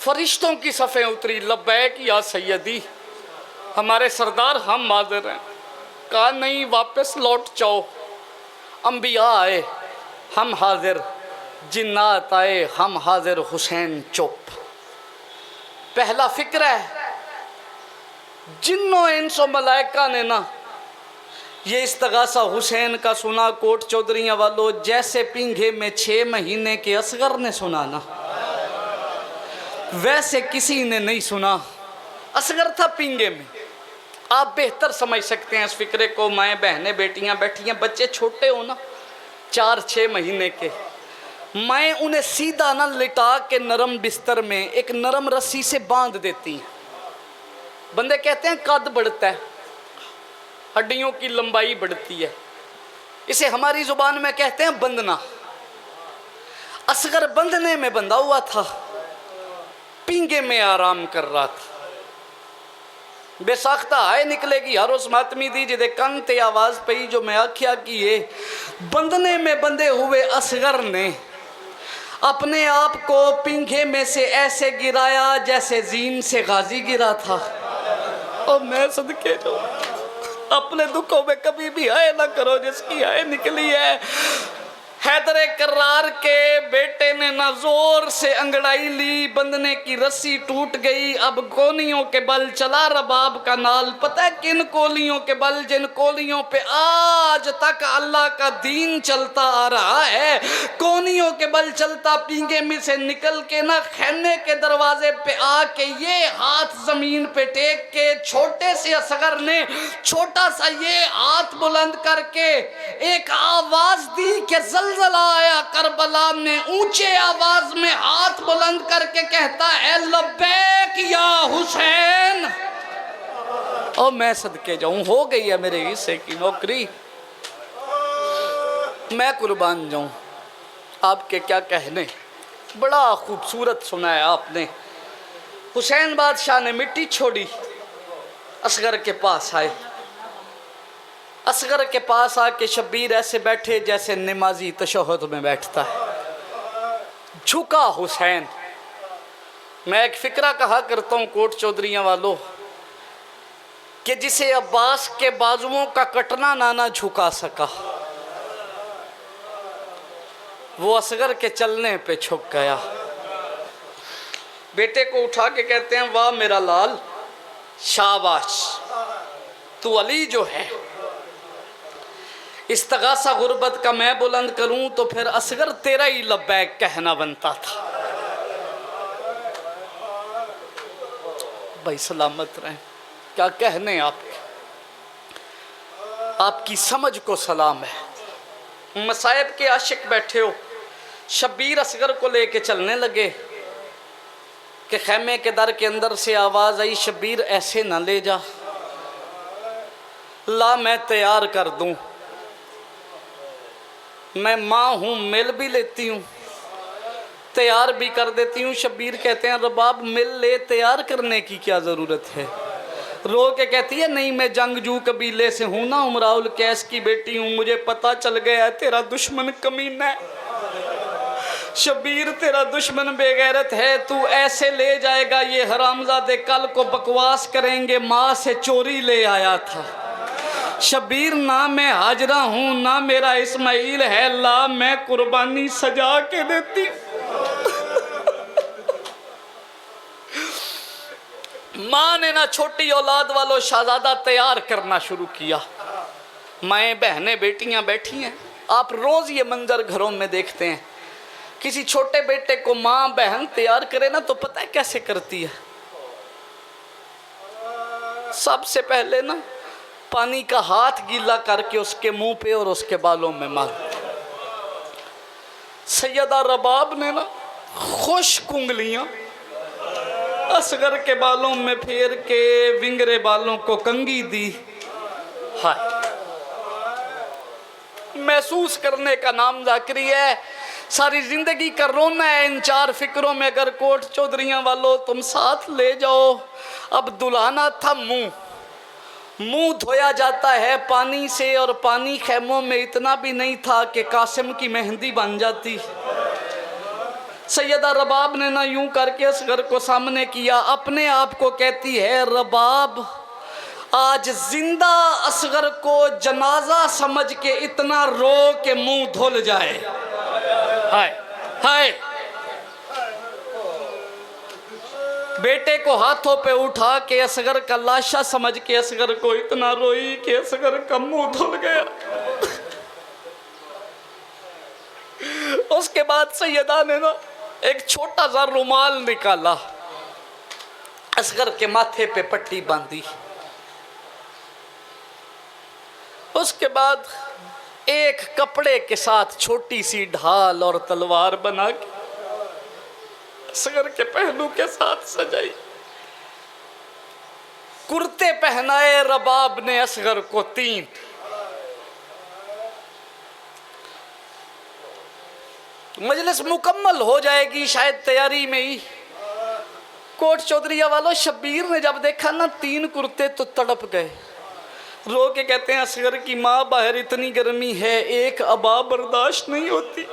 فرشتوں کی صفیں اتری، لبیک یا سیدی، ہمارے سردار ہم حاضر ہیں۔ کہا نہیں، واپس لوٹ جاؤ، انبیاء آئے ہم حاضر، جنات آئے ہم حاضر، حسین چپ۔ پہلا فکر ہے جنوں انس و ملائکہ نے نا یہ استغاثہ حسین کا سنا کوٹ چودھریاں والو، جیسے پنگھے میں 6 مہینے کے اصغر نے سنا نا، ویسے کسی نے نہیں سنا۔ اصغر تھا پنگھے میں، آپ بہتر سمجھ سکتے ہیں اس فکرے کو، مائیں بہنیں بیٹیاں بیٹھی ہیں، بچے چھوٹے ہو نا 4-6 مہینے کے، مائیں انہیں سیدھا نہ لٹا کے نرم بستر میں ایک نرم رسی سے باندھ دیتی ہیں۔ بندے کہتے ہیں قد بڑھتا ہے، ہڈیوں کی لمبائی بڑھتی ہے، اسے ہماری زبان میں کہتے ہیں بندنا۔ اصغر بندنے میں بندھا ہوا تھا، پینگے میں آرام کر رہا تھا۔ بے ساختہ آئے نکلے گی ہر اس ماتمی دی جدے کن تے آواز پئی جو میں آکھیا کیے، بندنے میں بندے ہوئے اصغر نے اپنے آپ کو پنگھے میں سے ایسے گرایا جیسے زین سے غازی گرا تھا۔ اور میں صدقے جو اپنے دکھوں میں کبھی بھی آئے نہ کرو جس کی آئے نکلی ہے۔ حیدر کرار کے بیٹے نے نہ زور سے انگڑائی لی، بندنے کی رسی ٹوٹ گئی، اب کونیوں کے بل چلا رباب کا نال۔ پتہ ہے کن کولیوں کے بل؟ جن کولیوں پہ آج تک اللہ کا دین چلتا آ رہا ہے، کونیوں کے بل چلتا۔ پینگے میں سے نکل کے نہ خیمے کے دروازے پہ آ کے یہ ہاتھ زمین پہ ٹیک کے چھوٹے سے اصغر نے چھوٹا سا یہ ہاتھ بلند کر کے ایک آواز دی کہ زلزلہ آیا کربلا میں، اونچے آواز میں ہاتھ بلند کر کے کہتا ہے لبیک یا حسین۔ اور میں صدقے جاؤں، ہو گئی ہے میرے حصے کی نوکری، میں قربان جاؤں، آپ کے کیا کہنے۔ بڑا خوبصورت سنا ہے آپ نے۔ حسین بادشاہ نے مٹی چھوڑی، اصغر کے پاس آئے۔ اصغر کے پاس آ کے شبیر ایسے بیٹھے جیسے نمازی تشہد میں بیٹھتا ہے، جھکا حسین۔ میں ایک فکرہ کہا کرتا ہوں کوٹ چودھریاں والو کہ جسے عباس کے بازوؤں کا کٹنا نہ جھکا سکا، وہ اصغر کے چلنے پہ جھک گیا۔ بیٹے کو اٹھا کے کہتے ہیں واہ میرا لال، شاباش، تو علی جو ہے۔ استغاثہ غربت کا میں بلند کروں تو پھر اصغر تیرا ہی لبیک کہنا بنتا تھا۔ بھائی سلامت رہیں، کیا کہنے آپ کے، آپ کی سمجھ کو سلام ہے۔ مصائب کے عاشق بیٹھے ہو، شبیر اصغر کو لے کے چلنے لگے کہ خیمے کے در کے اندر سے آواز آئی شبیر ایسے نہ لے جا، لا میں تیار کر دوں، میں ماں ہوں، مل بھی لیتی ہوں، تیار بھی کر دیتی ہوں۔ شبیر کہتے ہیں رباب مل لے، تیار کرنے کی کیا ضرورت ہے؟ رو کے کہتی ہے نہیں میں جنگجو قبیلے سے ہوں نا، امراء القیس کی بیٹی ہوں، مجھے پتہ چل گیا ہے تیرا دشمن کمینہ ہے، شبیر تیرا دشمن بے غیرت ہے، تو ایسے لے جائے گا یہ حرامزادے کل کو بکواس کریں گے ماں سے چوری لے آیا تھا۔ شبیر نہ میں ہاجرہ ہوں نہ میرا اسماعیل ہے، لا میں قربانی سجا کے دیتی۔ ماں نے نہ چھوٹی اولاد والو شہزادہ تیار کرنا شروع کیا، مائیں بہنیں بیٹیاں بیٹھی ہیں۔ آپ روز یہ منظر گھروں میں دیکھتے ہیں، کسی چھوٹے بیٹے کو ماں بہن تیار کرے نا تو پتہ ہے کیسے کرتی ہے؟ سب سے پہلے نا پانی کا ہاتھ گیلا کر کے اس کے منہ پہ اور اس کے بالوں میں مار۔ سیدہ رباب نے نا خشک انگلیاں اصغر کے بالوں میں پھیر کے ونگرے بالوں کو کنگھی دی۔ ہائے، محسوس کرنے کا نام ذاکری ہے، ساری زندگی کا رونا ہے ان 4 فکروں میں۔ اگر کوٹ چودھریاں والو تم ساتھ لے جاؤ، اب دلانا تھا منہ دھویا جاتا ہے پانی سے، اور پانی خیموں میں اتنا بھی نہیں تھا کہ قاسم کی مہندی بن جاتی۔ سیدہ رباب نے نہ یوں کر کے اصغر کو سامنے کیا، اپنے آپ کو کہتی ہے رباب آج زندہ اصغر کو جنازہ سمجھ کے اتنا رو کہ منہ دھل جائے۔ ہائے ہائے، بیٹے کو ہاتھوں پہ اٹھا کے اصغر کا لاشا سمجھ کے اصغر کو اتنا روئی کہ اصغر کا منہ دھل گیا۔ اس کے بعد سیدہ نے نا ایک چھوٹا سا رومال نکالا، اصغر کے ماتھے پہ پٹی باندھی، اس کے بعد ایک کپڑے کے ساتھ چھوٹی سی ڈھال اور تلوار بنا کے اصغر کے پہلو کے ساتھ سجائی، کرتے پہنائے رباب نے اصغر کو 3۔ مجلس مکمل ہو جائے گی شاید تیاری میں ہی، کوٹ چودھریہ والوں شبیر نے جب دیکھا نا 3 کرتے تو تڑپ گئے، رو کے کہتے ہیں اصغر کی ماں باہر اتنی گرمی ہے، ایک عبا برداشت نہیں ہوتی،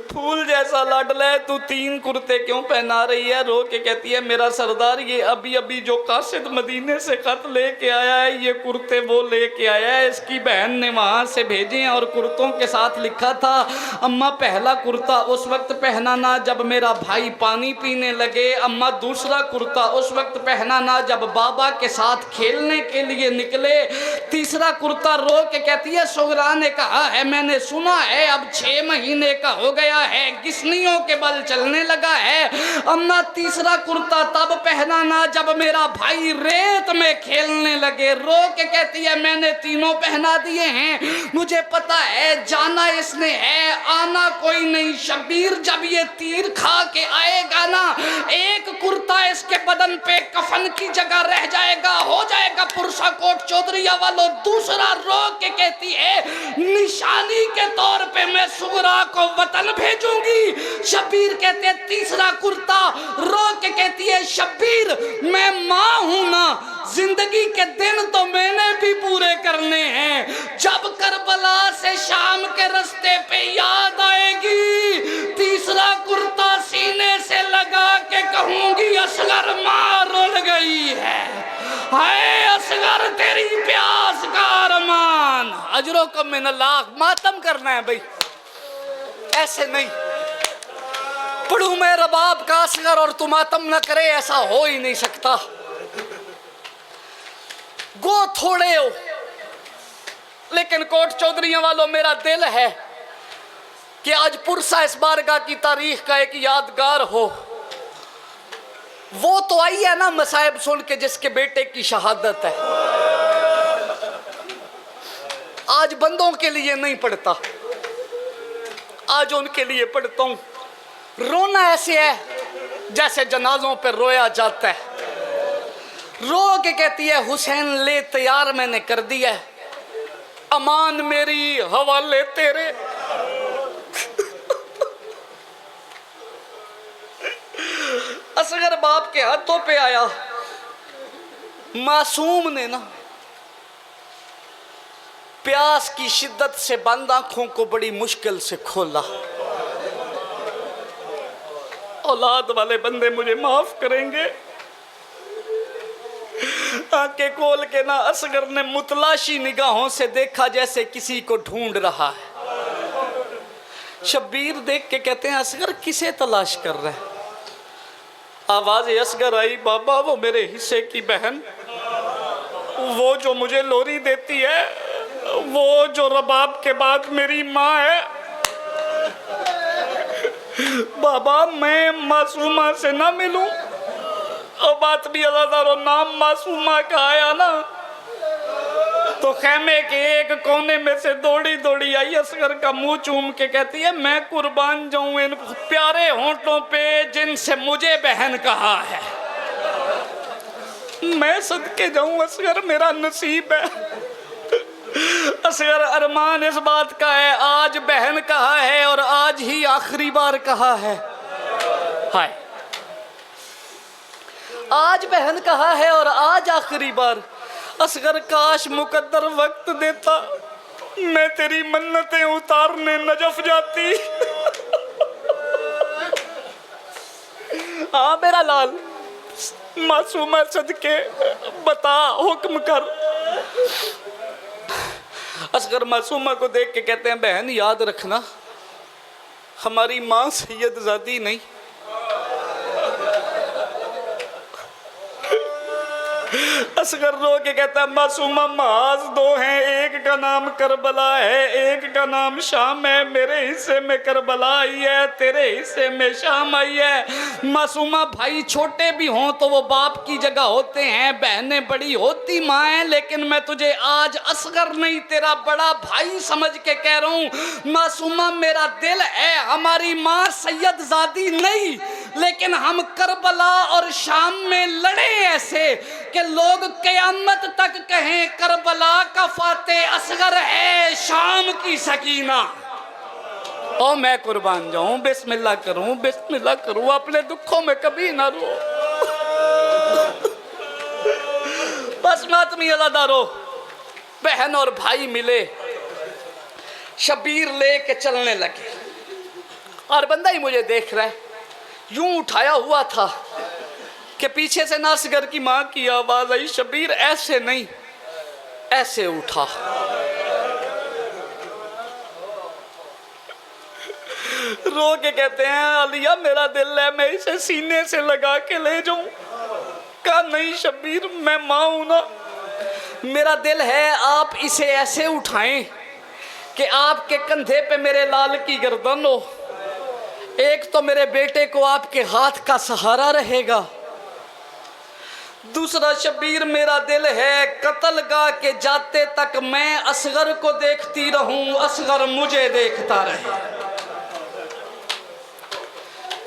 پھول جیسا لاڈلا ہے تو 3 کرتے کیوں پہنا رہی ہے؟ رو کے کہتی ہے میرا سردار یہ ابھی جو قاصد مدینے سے خط لے کے آیا ہے یہ کرتے وہ لے کے آیا ہے، اس کی بہن نے وہاں سے بھیجے ہیں اور کرتوں کے ساتھ لکھا تھا اماں پہلا کرتا اس وقت پہنانا جب میرا بھائی پانی پینے لگے، اماں دوسرا کرتا اس وقت پہنانا جب بابا کے ساتھ کھیلنے کے لیے نکلے، تیسرا کرتا رو کے کہتی ہے سغرا نے کہا ہے میں نے سنا ہے اب 6 مہینے کا ہو گیا ہے، گسنیوں کے بل چلنے لگا ہے، اماں تیسرا کرتا تب پہنانا جب میرا بھائی ریت میں کھیلنے لگے، رو کے کہتی ہے میں نے 3 پہنا دیے ہیں، مجھے پتا ہے جانا اس نے ہے آنا کوئی نہیں، شبیر جب یہ تیر کھا کے آئے گا نا ایک کرتا اس کے بدن پہ کفن کی جگہ رہ جائے گا، ہو جائے گا پرسا کوٹ چودھریہ والوں، دوسرا رو کے کہتی ہے نشانی کے طور پہ میں سغرا کو وطن بھیجوں گی، شبیر کہتے ہیں تیسرا کرتا رو کے کہتی ہے شبیر میں ماں ہوں نا، زندگی کے دن تو میں نے بھی پورے کرنے ہیں، جب کربلا سے شام کے رستے پہ یاد آئے گی تیسرا کرتا سینے سے لگا کے کہوں گی اصغر ماں رول گئی ہے، ہائے اصغر تیری پیاس کا ارمان، اجرکم من اللہ، ماتم کرنا ہے بھئی، ایسے نہیں پڑھوں میں رباب کا اصغر اور تو ماتم نہ کرے، ایسا ہو ہی نہیں سکتا، گو تھوڑے ہو لیکن کوٹ چودھریوں والوں میرا دل ہے کہ آج پرسا اس بارگاہ کی تاریخ کا ایک یادگار ہو، وہ تو آئی ہے نا مصائب سن کے جس کے بیٹے کی شہادت ہے، آج بندوں کے لیے نہیں پڑھتا، آج ان کے لیے پڑھتا ہوں، رونا ایسے ہے جیسے جنازوں پہ رویا جاتا ہے، رو کے کہتی ہے حسین لے تیار میں نے کر دیا ہے، امان میری حوالے تیرے، اصغر باپ کے ہاتھوں پہ آیا، معصوم نے نا پیاس کی شدت سے بند آنکھوں کو بڑی مشکل سے کھولا، اولاد والے بندے مجھے معاف کریں گے، آنکھیں کھول کے نا اصغر نے متلاشی نگاہوں سے دیکھا جیسے کسی کو ڈھونڈ رہا ہے، شبیر دیکھ کے کہتے ہیں اصغر کسے تلاش کر رہے ہیں؟ آواز اصغر آئی بابا وہ میرے حصے کی بہن، وہ جو مجھے لوری دیتی ہے، وہ جو رباب کے بعد میری ماں ہے، بابا میں معصومہ سے نہ ملوں، اور بات بھی اللہ تعالیٰ نام معصومہ کا آیا نا تو خیمے کے ایک کونے میں سے دوڑی آئی، اصغر کا منہ چوم کے کہتی ہے میں قربان جاؤں ان پیارے ہونٹوں پہ جن سے مجھے بہن کہا ہے، میں صدقے جاؤں اصغر میرا نصیب ہے، اصغر ارمان اس بات کا ہے آج بہن کہا ہے اور آج ہی آخری بار کہا ہے، ہائے آج بہن کہا ہے اور آج آخری بار، اصغر کاش مقدر وقت دیتا، میں تیری منتیں اتارنے نجف جاتی. ہاں میرا لال، معصومہ صدقے بتا، حکم کر. اصغر معصومہ کو دیکھ کے کہتے ہیں بہن یاد رکھنا ہماری ماں سید زادی نہیں. اصغر رو کے کہتا ہے معصومہ محاذ دو ہیں، ایک کا نام کربلا ہے، ایک کا نام شام ہے. میرے حصے میں کربلا آئی ہے، تیرے حصے میں شام آئی ہے. معصومہ بھائی چھوٹے بھی ہوں تو وہ باپ کی جگہ ہوتے ہیں، بہنیں بڑی ہوتی ماں ہیں، لیکن میں تجھے آج اصغر نہیں تیرا بڑا بھائی سمجھ کے کہہ رہا ہوں. معصومہ میرا دل ہے ہماری ماں سید زادی نہیں، لیکن ہم کربلا اور شام میں لڑے ایسے کہ لوگ قیامت تک کہیں کربلا کا فاتح اصغر ہے، شام کی سکینہ. او میں قربان جاؤں، بسم اللہ کروں، بسم اللہ کروں، اپنے دکھوں میں کبھی نہ رو. بس ماتمی عزادارو، بہن اور بھائی ملے، شبیر لے کے چلنے لگے. اور بندہ ہی مجھے دیکھ رہا ہے، یوں اٹھایا ہوا تھا کہ پیچھے سے ناصغر کی ماں کی آواز آئی، شبیر ایسے نہیں ایسے اٹھا. رو کے کہتے ہیں علیہ میرا دل ہے میں اسے سینے سے لگا کے لے جاؤں. کہا نہیں شبیر میں ماں ہوں نا، میرا دل ہے آپ اسے ایسے اٹھائیں کہ آپ کے کندھے پہ میرے لال کی گردن ہو. ایک تو میرے بیٹے کو آپ کے ہاتھ کا سہارا رہے گا، دوسرا شبیر میرا دل ہے قتل گاہ کے جاتے تک میں اصغر کو دیکھتی رہوں، اصغر مجھے دیکھتا رہے.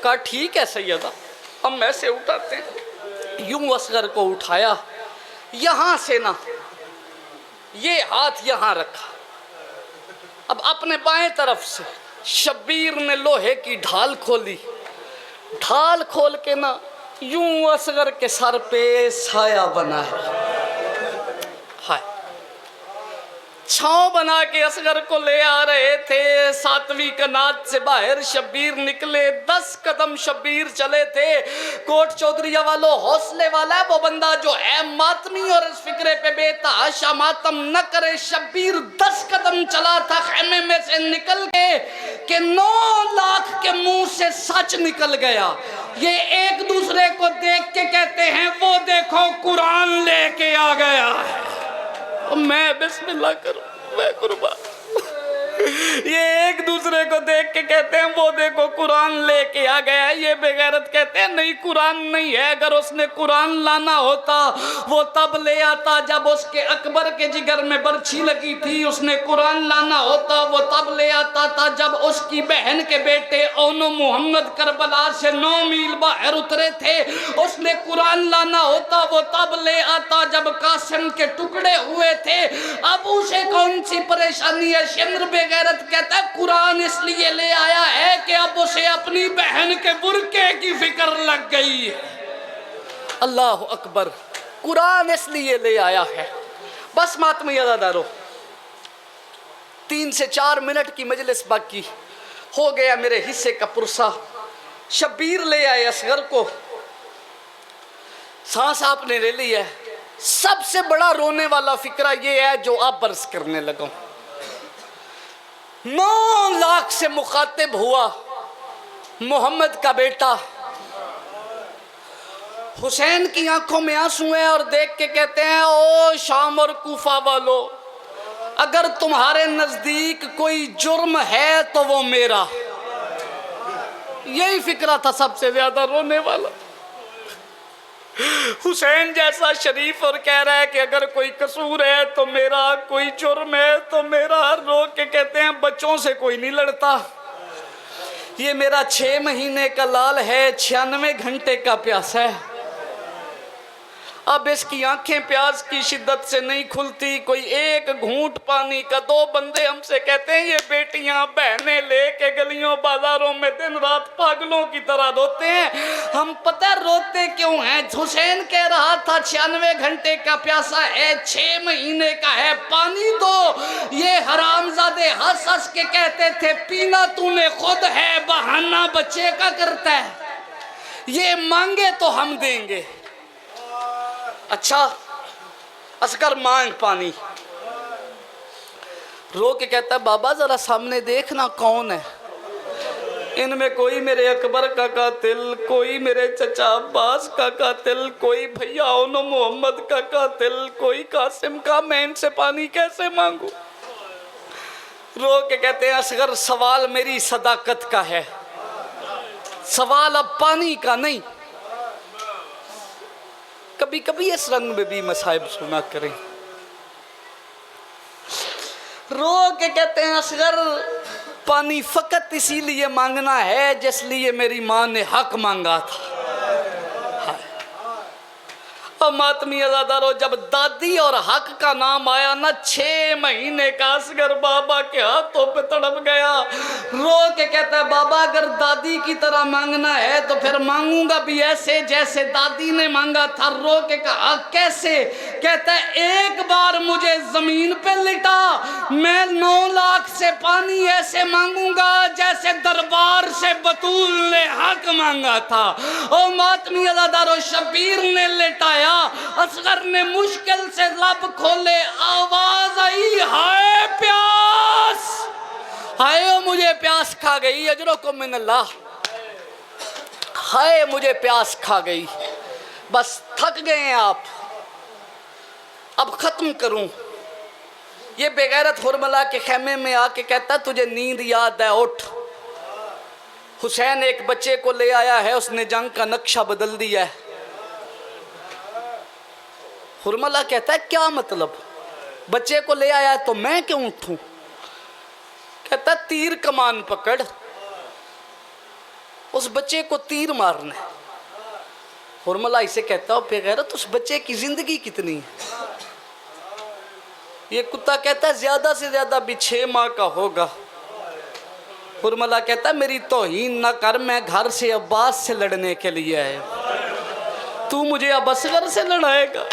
کہا ٹھیک ہے سیدہ ہم ایسے اٹھاتے ہیں. یوں اصغر کو اٹھایا، یہاں سے نہ یہ ہاتھ یہاں رکھا. اب اپنے بائیں طرف سے شبیر نے لوہے کی ڈھال کھولی، ڈھال کھول کے نہ یوں اصغر کے سر پہ سایہ بنا ہے. ہائے چھاؤں بنا کے اصغر کو لے آ رہے تھے. 7ویں کنات سے باہر شبیر نکلے، 10 قدم شبیر چلے تھے. کوٹ چودھری والو حوصلے والا ہے وہ بندہ جو ہے ماتمی اور اس فکرے پہ بے تحاشا ماتم نہ کرے. شبیر 10 قدم چلا تھا خیمے میں سے نکل کے کہ 9 لاکھ کے منہ سے سچ نکل گیا. یہ ایک دوسرے کو دیکھ کے کہتے ہیں وہ دیکھو قرآن لے کے آ گیا ہے. میں بسم اللہ کروں، میں قربان. یہ ایک دوسرے کو دیکھ کے کہتے ہیں وہ دیکھو قرآن لے کے آ گیا ہے. یہ بے غیرت کہتے ہیں نہیں قرآن نہیں ہے. اگر اس نے قرآن لانا ہوتا وہ تب لے آتا جب اس کے اکبر کے جگر میں برچھی لگی تھی. اس نے قرآن لانا ہوتا وہ تب لے آتا تھا جب اس کی بہن کے بیٹے اون و محمد کربلا سے 9 میل باہر اترے تھے. اس نے قرآن لانا ہوتا وہ تب لے آتا جب قاسم کے ٹکڑے ہوئے تھے. اب اسے کون سی پریشانی ہے؟ شمر بے غیرت کہتا ہے قرآن اس لیے لے آیا ہے کہ اب اسے اپنی بہن کے برقعے کی فکر لگ گئی ہے. اللہ اکبر، قرآن اس لیے لے آیا ہے. بس ماتمی عزادارو 3 سے 4 منٹ کی مجلس باقی ہو گیا میرے حصے کا پرسہ. شبیر لے آئے اصغر کو، سانس آپ نے لے لی ہے. سب سے بڑا رونے والا فکرہ یہ ہے جو آپ برس کرنے لگا. 9 لاکھ سے مخاطب ہوا محمد کا بیٹا. حسین کی آنکھوں میں آنسو ہیں اور دیکھ کے کہتے ہیں او شام اور کوفہ والو، اگر تمہارے نزدیک کوئی جرم ہے تو وہ میرا. یہی فکرہ تھا سب سے زیادہ رونے والا. حسین جیسا شریف اور کہہ رہا ہے کہ اگر کوئی قصور ہے تو میرا، کوئی جرم ہے تو میرا. رو کے کہتے ہیں بچوں سے کوئی نہیں لڑتا. یہ میرا 6 مہینے کا لال ہے، 96 گھنٹے کا پیاسا ہے. اب اس کی آنکھیں پیاس کی شدت سے نہیں کھلتی. کوئی ایک گھونٹ پانی کا. 2 بندے ہم سے کہتے ہیں یہ بیٹیاں بہنیں لے کے گلیوں بازاروں میں دن رات پاگلوں کی طرح روتے ہیں. ہم پتہ روتے کیوں ہیں؟ حسین کہہ رہا تھا 96 گھنٹے کا پیاسا ہے, 6 مہینے کا ہے, پانی دو. یہ حرامزادے ہنس ہنس کے کہتے تھے پینا تو نے خود ہے, بہانہ بچے کا کرتا ہے, یہ مانگے تو ہم دیں گے. اچھا اصغر مانگ پانی. رو کے کہتا ہے بابا ذرا سامنے دیکھنا کون ہے. ان میں کوئی میرے اکبر کا قاتل, کوئی میرے چچا عباس کا قاتل, کوئی بھیا اونو محمد کا قاتل, کوئی قاسم کا. میں ان سے پانی کیسے مانگوں؟ رو کے کہتے ہیں اصغر سوال میری صداقت کا ہے, سوال اب پانی کا نہیں. کبھی کبھی اس رنگ میں بھی مصائب سنا کریں. رو کے کہتے ہیں اصغر پانی فقط اسی لیے مانگنا ہے جس لیے میری ماں نے حق مانگا تھا. اور ماتمی ازادارو جب دادی اور حق کا نام آیا نا, 6 مہینے کا اصغر بابا کے ہاتھوں پہ تڑپ گیا. رو کے کہتا ہے بابا اگر دادی کی طرح مانگنا ہے تو پھر مانگوں گا بھی ایسے جیسے دادی نے مانگا تھا. رو کے کہا کیسے؟ کہتا ہے ایک بار مجھے زمین پہ لٹا, میں 9 لاکھ سے پانی ایسے مانگوں گا جیسے دربار سے بطول نے حق مانگا تھا. اور ماتمی ازادارو شبیر نے لٹایا, اصغر نے مشکل سے لب کھولے, آواز آئی ہائے پیاس, ہائے مجھے پیاس کھا گئی. اجرکم من اللہ, ہائے مجھے پیاس کھا گئی. بس تھک گئے ہیں آپ, اب ختم کروں. یہ بے غیرت حرملہ کے خیمے میں آ کے کہتا تجھے نیند یاد ہے, اٹھ. حسین ایک بچے کو لے آیا ہے, اس نے جنگ کا نقشہ بدل دیا ہے. حرملہ کہتا ہے کیا مطلب؟ بچے کو لے آیا ہے تو میں کیوں اٹھوں؟ کہتا ہے تیر کمان پکڑ, اس بچے کو تیر مارنا ہے. حرملہ اسے کہتا ہے بے غیرت اس بچے کی زندگی کتنی ہے؟ یہ کتا کہتا ہے زیادہ سے زیادہ بھی 6 ماہ کا ہوگا. حرملہ کہتا ہے میری توہین نہ کر, میں گھر سے عباس سے لڑنے کے لیے آیا, تو مجھے اب اصغر سے لڑائے گا؟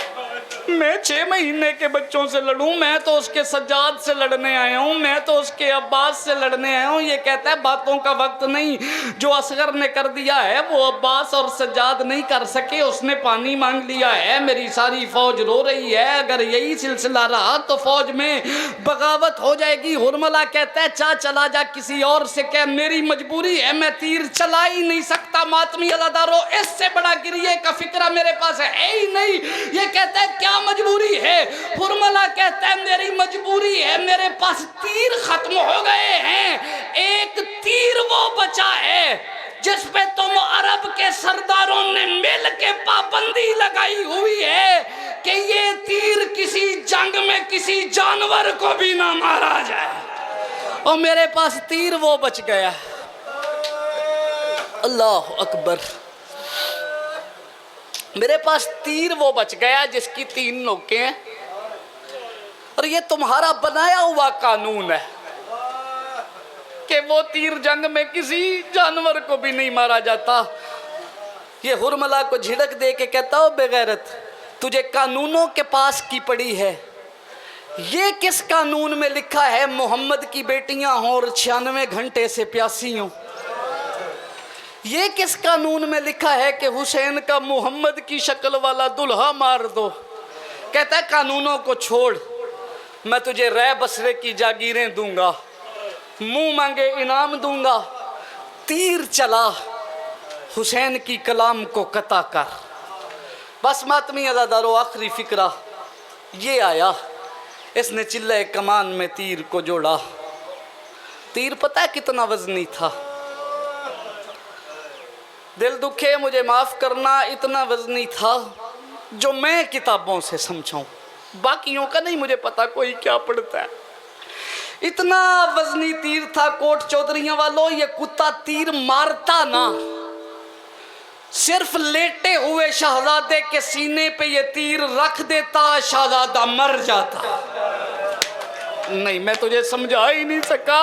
میں 6 مہینے کے بچوں سے لڑوں؟ میں تو اس کے سجاد سے لڑنے آیا ہوں, میں تو اس کے عباس سے لڑنے آیا ہوں. یہ کہتا ہے باتوں کا وقت نہیں, جو اصغر نے کر دیا ہے وہ عباس اور سجاد نہیں کر سکے. اس نے پانی مانگ لیا ہے, میری ساری فوج رو رہی ہے, اگر یہی سلسلہ رہا تو فوج میں بغاوت ہو جائے گی. حرملہ کہتا ہے چلا جا کسی اور سے کہ میری مجبوری ہے, میں تیر چلا ہی نہیں سکتا. ماتمی ازادارو اس سے بڑا گریے کا فکرہ میرے پاس ہے ہی نہیں. یہ کہتا ہے کیا مجبوری ہے؟ حرملہ کہتا ہے میری مجبوری ہے, میرے پاس تیر ختم ہو گئے ہیں, ایک تیر وہ بچا ہے جس پہ تم عرب کے سرداروں نے مل کے پابندی لگائی ہوئی ہے کہ یہ تیر کسی جنگ میں کسی جانور کو بھی نہ مارا جائے, اور میرے پاس تیر وہ بچ گیا. اللہ اکبر. میرے پاس تیر وہ بچ گیا جس کی 3 نوکیں ہیں, اور یہ تمہارا بنایا ہوا قانون ہے کہ وہ تیر جنگ میں کسی جانور کو بھی نہیں مارا جاتا. یہ حرملہ کو جھڑک دے کے کہتا ہو بے غیرت تجھے قانونوں کے پاس کی پڑی ہے, یہ کس قانون میں لکھا ہے محمد کی بیٹیاں ہوں اور 96 گھنٹے سے پیاسی ہوں؟ یہ کس قانون میں لکھا ہے کہ حسین کا محمد کی شکل والا دلہا مار دو؟ کہتا ہے قانونوں کو چھوڑ, میں تجھے رے بسرے کی جاگیریں دوں گا, منہ مانگے انعام دوں گا, تیر چلا, حسین کی کلام کو قطع کر. بس ماتمی ازادارو آخری فکرہ یہ آیا, اس نے چلے کمان میں تیر کو جوڑا. تیر پتہ ہے کتنا وزنی تھا؟ دل دکھے مجھے معاف کرنا, اتنا وزنی تھا جو میں کتابوں سے سمجھاؤں, باقیوں کا نہیں مجھے پتا کوئی کیا پڑھتا ہے. اتنا وزنی تیر تھا. کوٹ چودھریاں والوں, یہ کتا تیر مارتا نا صرف لیٹے ہوئے شہزادے کے سینے پہ یہ تیر رکھ دیتا، شہزادہ مر جاتا۔ نہیں میں تجھے سمجھا ہی نہیں سکا،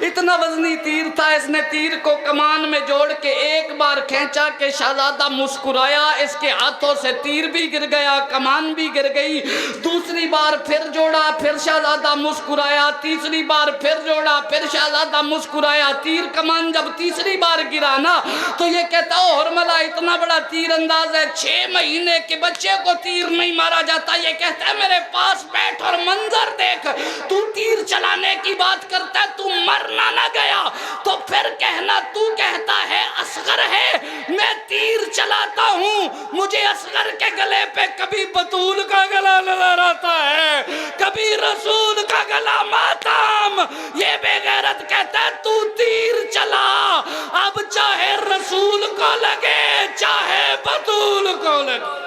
اتنا وزنی تیر تھا۔ اس نے تیر کو کمان میں جوڑ کے ایک بار کھینچا کہ شہزادہ مسکرایا، اس کے ہاتھوں سے تیر بھی گر گیا، کمان بھی گر گئی۔ دوسری بار پھر جوڑا، پھر شہزادہ مسکرایا، تیسری بار پھر جوڑا، پھر شہزادہ مسکرایا۔ تیر کمان جب تیسری بار گرا نا تو یہ کہتا او ہرملا اتنا بڑا تیر انداز ہے، 6 مہینے کے بچے کو تیر نہیں مارا جاتا۔ یہ کہتا ہے میرے پاس بیٹھ اور منظر دیکھ، تو تیر چلانے کی بات کرتا ہے، تو مرنا نہ گیا تو پھر کہنا تو کہتا ہے اصغر ہے، میں تیر چلاتا ہوں، مجھے اصغر کے گلے پہ کبھی بطول کا گلا نظر آتا ہے، کبھی رسول کا گلا ماتم۔ یہ بے غیرت کہتا ہے تو تیر چلا، اب چاہے رسول کو لگے چاہے بطول کو لگے۔